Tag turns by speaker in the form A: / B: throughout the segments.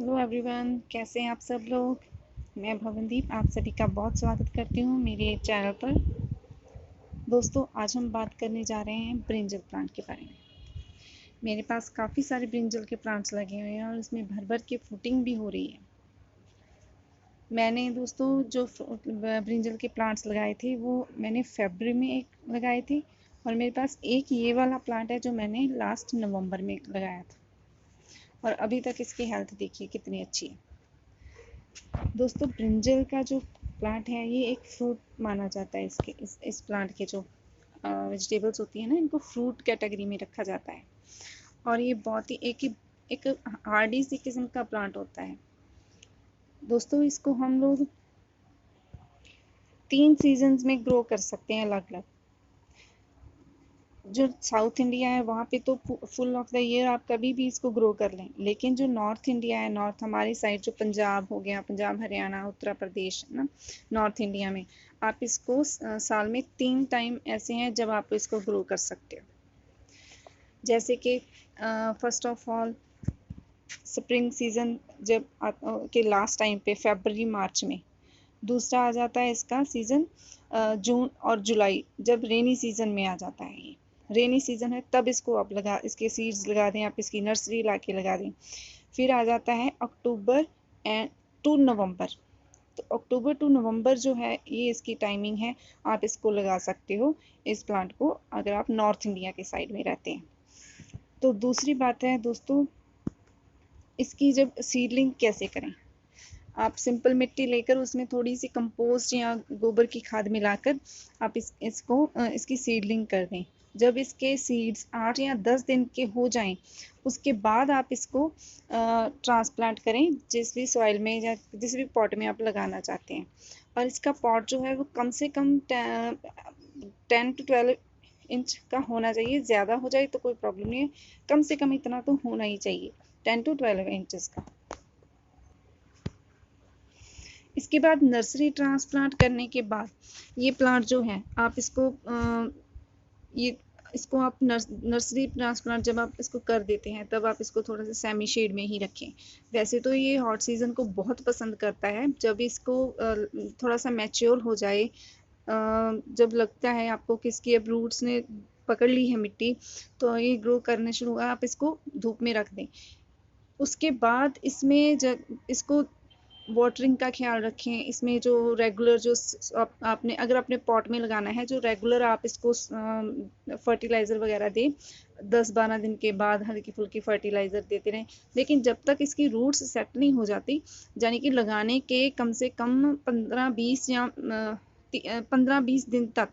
A: Hello everyone, कैसे हैं आप सब लोग। मैं भवनदीप आप सभी का बहुत स्वागत करती हूँ मेरे चैनल पर। दोस्तों, आज हम बात करने जा रहे हैं ब्रिंजल प्लांट के बारे में। मेरे पास काफ़ी सारे ब्रिंजल के प्लांट्स लगे हुए हैं और उसमें भर भर के फ्रूटिंग भी हो रही है। मैंने दोस्तों जो ब्रिंजल के प्लांट्स लगाए थे वो मैंने फरवरी में एक लगाए थे, और मेरे पास एक ये वाला प्लांट है जो मैंने लास्ट नवंबर में लगाया था, और अभी तक इसकी हेल्थ देखिए कितनी अच्छी है। दोस्तों, ब्रिंजल का जो प्लांट है ये एक फ्रूट माना जाता है। इस प्लांट के जो वेजिटेबल्स होती है ना, इनको फ्रूट कैटेगरी में रखा जाता है। और ये बहुत ही एक हार्डी सी किस्म का प्लांट होता है। दोस्तों, इसको हम लोग 3 सीजन्स में ग्रो कर सकते हैं अलग अलग। जो साउथ इंडिया है वहाँ पे तो फुल ऑफ द ईयर आप कभी भी इसको ग्रो कर लें, लेकिन जो नॉर्थ इंडिया है, नॉर्थ हमारी साइड जो पंजाब हो गया, पंजाब हरियाणा उत्तर प्रदेश है ना, नॉर्थ इंडिया में आप इसको साल में 3 टाइम ऐसे हैं जब आप इसको ग्रो कर सकते हो। जैसे कि first of all spring season जब के लास्ट टाइम पे फरवरी मार्च में। दूसरा आ जाता है इसका सीज़न जून और जुलाई, जब रेनी सीज़न में आ जाता है। ये रेनी सीज़न है तब इसको आप इसके सीड्स लगा दें, आप इसकी नर्सरी ला के लगा दें। फिर आ जाता है अक्टूबर एंड टू नवंबर। तो अक्टूबर टू नवंबर जो है ये इसकी टाइमिंग है, आप इसको लगा सकते हो इस प्लांट को, अगर आप नॉर्थ इंडिया के साइड में रहते हैं। तो दूसरी बात है दोस्तों, इसकी जब सीडलिंग कैसे करें। आप सिंपल मिट्टी लेकर उसमें थोड़ी सी कंपोस्ट या गोबर की खाद मिलाकर आप इसकी सीडलिंग कर दें। जब इसके सीड्स 8 या 10 दिन के हो जाएं, उसके बाद आप इसको ट्रांसप्लांट करें जिस भी सॉइल में या जिस भी पॉट में आप लगाना चाहते हैं। और इसका पॉट जो है वो कम से कम 10 to 12 इंच का होना चाहिए। ज़्यादा हो जाए तो कोई प्रॉब्लम नहीं है, कम से कम इतना तो होना ही चाहिए, 10 to 12 इंचेस का। इसके बाद नर्सरी ट्रांसप्लांट करने के बाद ये प्लांट जो है आप इसको आप नर्सरी ट्रांसप्लांट जब आप इसको कर देते हैं तब आप इसको थोड़ा सा सेमी शेड में ही रखें। वैसे तो ये हॉट सीज़न को बहुत पसंद करता है। जब इसको थोड़ा सा मैच्योर हो जाए, जब लगता है आपको कि इसकी अब रूट्स ने पकड़ ली है मिट्टी, तो ये ग्रो करने शुरू होगा, आप इसको धूप में रख दें। उसके बाद इसमें जब इसको वाटरिंग का ख्याल रखें। इसमें जो रेगुलर जो आपने अगर अपने पॉट में लगाना है, जो रेगुलर आप इसको फर्टिलाइज़र वगैरह दें, 10-12 दिन के बाद हल्की फुल्की फर्टिलाइज़र देते रहें। लेकिन जब तक इसकी रूट्स सेट नहीं हो जाती, यानी कि लगाने के कम से कम 15-20 दिन तक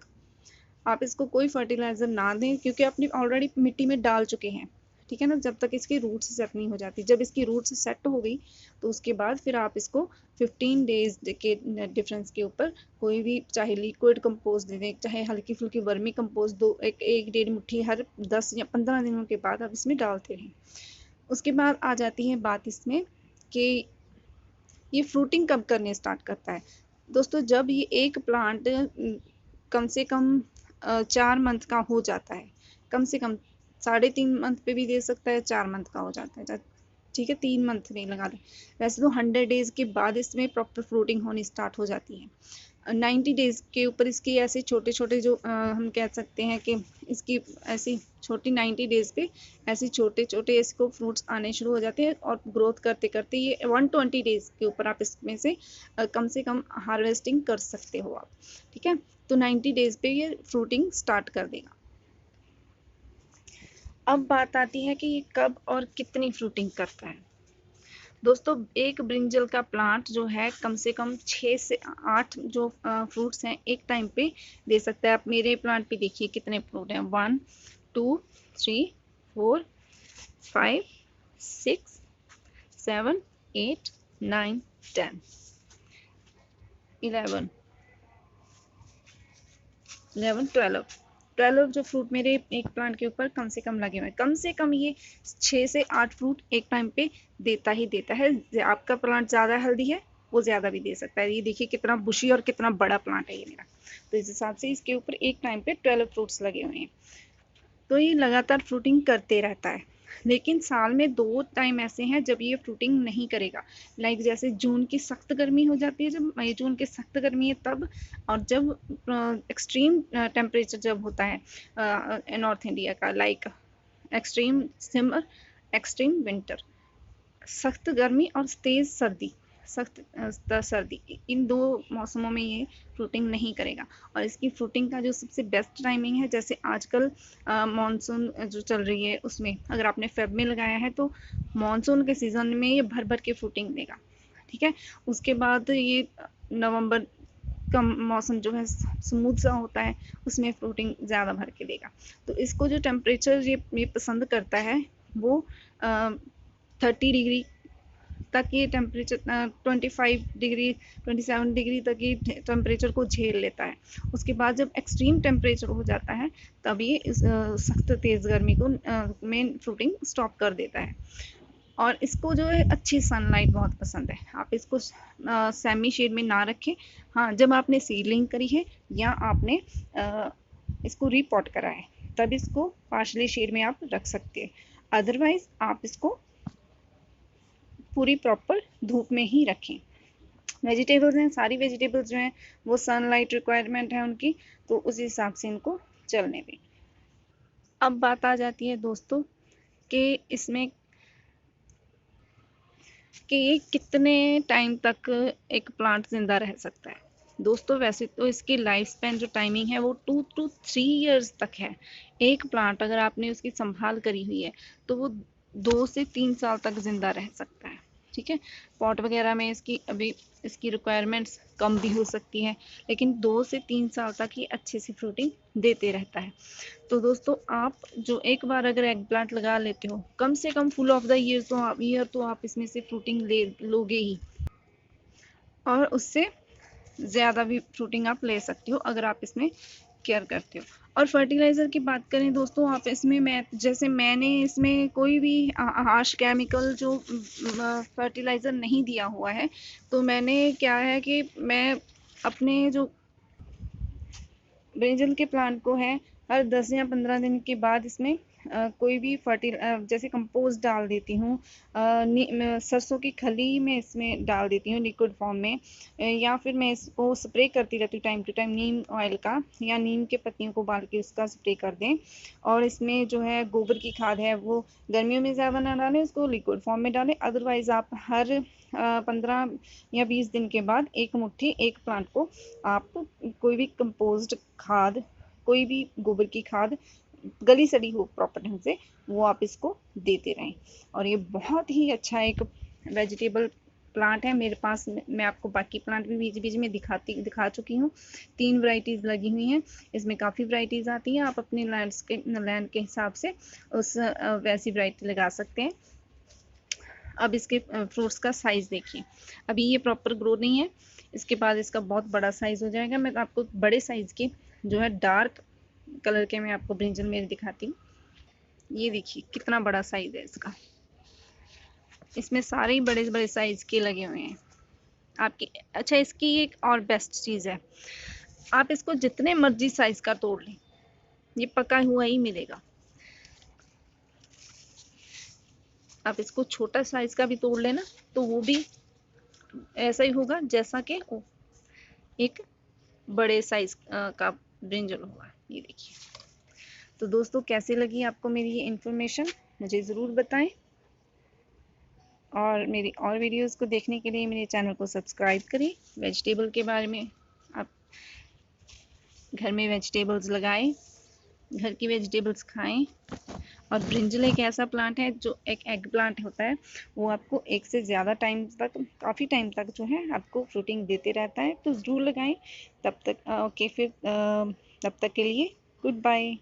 A: आप इसको कोई फर्टिलाइज़र ना दें, क्योंकि आपने ऑलरेडी मिट्टी में डाल चुके हैं, ठीक है ना। जब तक इसकी रूट्स सेट नहीं हो जाती, जब इसकी रूट्स सेट हो गई तो उसके बाद फिर आप इसको 15 डेज के डिफरेंस के ऊपर कोई भी, चाहे लिक्विड कंपोस्ट दे दें, चाहे हल्की फुल्की वर्मी कंपोस्ट दो, एक डेढ़ मुट्ठी हर 10 या 15 दिनों के बाद आप इसमें डालते रहें। उसके बाद आ जाती है बात इसमें कि ये फ्रूटिंग कब करने स्टार्ट करता है। दोस्तों, जब ये एक प्लांट कम से कम 4 मंथ का हो जाता है, कम से कम 3.5 मंथ पे भी दे सकता है, 4 मंथ का हो जाता है, ठीक है, 3 मंथ नहीं लगा दें। वैसे तो 100 डेज के बाद इसमें प्रॉपर फ्रूटिंग होनी स्टार्ट हो जाती है। 90 डेज के ऊपर इसकी ऐसे छोटे छोटे जो हम कह सकते हैं कि इसकी ऐसी छोटी 90 डेज पे ऐसे छोटे छोटे इसको फ्रूट्स आने शुरू हो जाते हैं, और ग्रोथ करते करते ये 120 डेज के ऊपर आप इसमें से कम हार्वेस्टिंग कर सकते हो आप, ठीक है। तो 90 डेज पे ये फ्रूटिंग स्टार्ट कर देगा। अब बात आती है कि ये कब और कितनी फ्रूटिंग करता है। दोस्तों, एक ब्रिंजल का प्लांट जो है कम से कम 6 से 8 जो फ्रूट्स हैं एक टाइम पे दे सकता है। आप मेरे प्लांट पे देखिए कितने फ्रूट हैं, 1 2 3 4 5 6 7 8 9 10 11 12 जो फ्रूट मेरे एक प्लांट के ऊपर कम से कम लगे हुए हैं। कम से कम ये 6 से 8 फ्रूट एक टाइम पे देता ही देता है। आपका प्लांट ज़्यादा हेल्दी है, वो ज़्यादा भी दे सकता है। ये देखिए कितना बुशी और कितना बड़ा प्लांट है ये मेरा। तो इस हिसाब से इसके ऊपर एक टाइम पे 12 फ्रूट्स लगे हुए हैं। तो ये लगातार फ्रूटिंग करते रहता है। लेकिन साल में 2 टाइम ऐसे हैं जब ये फ्रूटिंग नहीं करेगा। लाइक जैसे जून की सख्त गर्मी हो जाती है, जब मई जून की सख्त गर्मी है तब, और जब एक्सट्रीम टेम्परेचर जब होता है नॉर्थ इंडिया का, like extreme summer, extreme winter, सख्त गर्मी और तेज़ सर्दी, सख्त सर्दी, इन 2 मौसमों में ये फ्रूटिंग नहीं करेगा। और इसकी फ्रूटिंग का जो सबसे बेस्ट टाइमिंग है, जैसे आजकल मानसून जो चल रही है उसमें अगर आपने फेब में लगाया है तो मानसून के सीज़न में ये भर भर के फ्रूटिंग देगा, ठीक है। उसके बाद ये नवंबर का मौसम जो है स्मूथ सा होता है, उसमें फ्रूटिंग ज़्यादा भर के देगा। तो इसको जो टेम्परेचर ये पसंद करता है वो 30 डिग्री तक ये टेम्परेचर, 25 डिग्री 27 डिग्री तक ये टेम्परेचर को झेल लेता है। उसके बाद जब एक्सट्रीम टेम्परेचर हो जाता है तब ये इस सख्त तेज़ गर्मी को में फ्रूटिंग स्टॉप कर देता है। और इसको जो है अच्छी सनलाइट बहुत पसंद है। आप इसको सेमी शेड में ना रखें। हाँ, जब आपने सीडलिंग करी है या आपने इसको रीपॉट करा है तब इसको पार्शली शेड में आप रख सकते हैं। अदरवाइज आप इसको पूरी प्रॉपर धूप में ही रखें। वेजिटेबल्स हैं, सारी वेजिटेबल्स जो हैं वो सनलाइट रिक्वायरमेंट है उनकी, तो उस हिसाब से इनको चलने दें। अब बात आ जाती है दोस्तों कि इसमें कि ये कितने टाइम तक एक प्लांट ज़िंदा रह सकता है। दोस्तों वैसे तो इसकी लाइफ स्पैन जो टाइमिंग है वो 2 to 3 ईयर्स तक है। एक प्लांट अगर आपने उसकी संभाल करी हुई है तो वो 2 से 3 साल तक ज़िंदा रह सकता है, ठीक है। पॉट वगैरह में इसकी रिक्वायरमेंट्स कम भी हो सकती है, लेकिन 2 से 3 साल तक ही अच्छे से फ्रूटिंग देते रहता है। तो दोस्तों आप जो एक बार अगर एग प्लांट लगा लेते हो, कम से कम फुल ऑफ द ईयर तो आप इसमें से फ्रूटिंग ले लोगे ही, और उससे ज़्यादा भी फ्रूटिंग आप ले सकते हो अगर आप इसमें केयर करते हो। और फर्टिलाइज़र की बात करें दोस्तों, आप इसमें मैंने इसमें कोई भी हार्श केमिकल जो फर्टिलाइज़र नहीं दिया हुआ है। तो मैंने क्या है कि मैं अपने जो ब्रिंजल के प्लांट को है हर 10 या 15 दिन के बाद इसमें कोई भी जैसे कंपोस्ट डाल देती हूँ, सरसों की खली में इसमें डाल देती हूँ लिक्विड फॉर्म में, या फिर मैं इसको स्प्रे करती रहती हूँ time to time neem oil का, या नीम के पत्तियों को उबाल के उसका स्प्रे कर दें। और इसमें जो है गोबर की खाद है वो गर्मियों में ज़्यादा ना डालें, उसको लिक्विड फॉर्म में डालें। अदरवाइज़ आप हर 15 या 20 दिन के बाद एक मुट्ठी एक प्लांट को आप कोई भी कंपोस्ट खाद, कोई भी गोबर की खाद गली सड़ी हो प्रॉपर ढंग से, वो आप इसको देते रहें। और ये बहुत ही अच्छा एक वेजिटेबल प्लांट है मेरे पास। मैं आपको बाकी प्लांट भी बीच बीच में दिखा चुकी हूँ। 3 वैरायटीज़ लगी हुई हैं, इसमें काफ़ी वैरायटीज़ आती हैं। आप अपने लैंड के हिसाब से उस वैसी वैरायटी लगा सकते हैं। अब इसके फ्रूट्स का साइज़ देखिए, अभी ये प्रॉपर ग्रो नहीं है, इसके बाद इसका बहुत बड़ा साइज़ हो जाएगा। मैं आपको बड़े साइज़ के जो है डार्क कलर के मैं आपको ब्रिंजल मेरी दिखाती हूँ। ये देखिए कितना बड़ा साइज़ है इसका, इसमें सारे ही बड़े बड़े साइज़ के लगे हुए हैं आपकी। अच्छा, इसकी एक और बेस्ट चीज़ है, आप इसको जितने मर्जी साइज़ का तोड़ लें ये पका हुआ ही मिलेगा। आप इसको छोटा साइज़ का भी तोड़ लेना तो वो भी ऐसा ही होगा जैसा कि एक बड़े साइज का ब्रिंजल होगा। ये देखिए। तो दोस्तों कैसी लगी आपको मेरी ये इन्फॉर्मेशन, मुझे ज़रूर बताएं। और मेरी और वीडियोस को देखने के लिए मेरे चैनल को सब्सक्राइब करें। वेजिटेबल के बारे में आप घर में वेजिटेबल्स लगाएं, घर की वेजिटेबल्स खाएं। और ब्रिंजल एक ऐसा प्लांट है जो एक एग प्लांट होता है, वो आपको एक से ज़्यादा टाइम तक, काफ़ी टाइम तक जो है आपको फ्रूटिंग देते रहता है। तो ज़रूर लगाएं। तब तक ओके, फिर तब तक के लिए गुड बाय।